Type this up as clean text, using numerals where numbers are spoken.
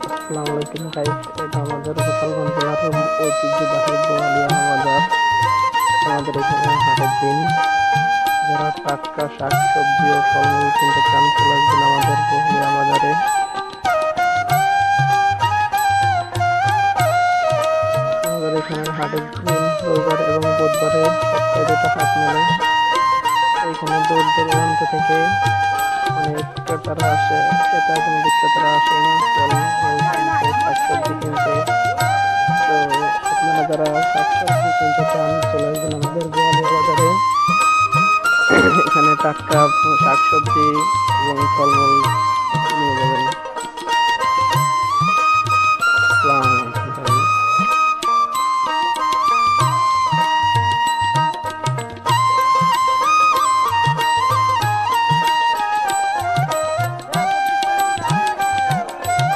আসসালামু আলাইকুম গাইস, এটা আমাদের গোপালগঞ্জ জেলার ঐতিহ্যবাহী বোয়ালিয়া বাজার। আমাদের এখানে হাটের দিন যারা টাটকা শাক সবজি ও ফলমূল কিনতে চান চলে আসবেন আমাদের বোয়ালিয়া বাজারে। আমাদের এখানে হাটের দিন রবিবার এবং বুধবারে সপ্তাহে দুটো হাট মেলে। এখানে দূর দূরান্ত থেকে অনেক ক্রেতারা আসে, ক্রেতা এবং বিক্রেতারা আসেন ফলমূল কিনতে, শাকসবজি কিনতে। তো আপনারা যারা শাকসবজি কিনতে চান চলে আসবেন আমাদের বোয়ালিয়া বাজারে। এখানে টাটকা শাকসবজি এবং ফলমূল নিয়ে যাবেন। আসসালামু আলাইকুম।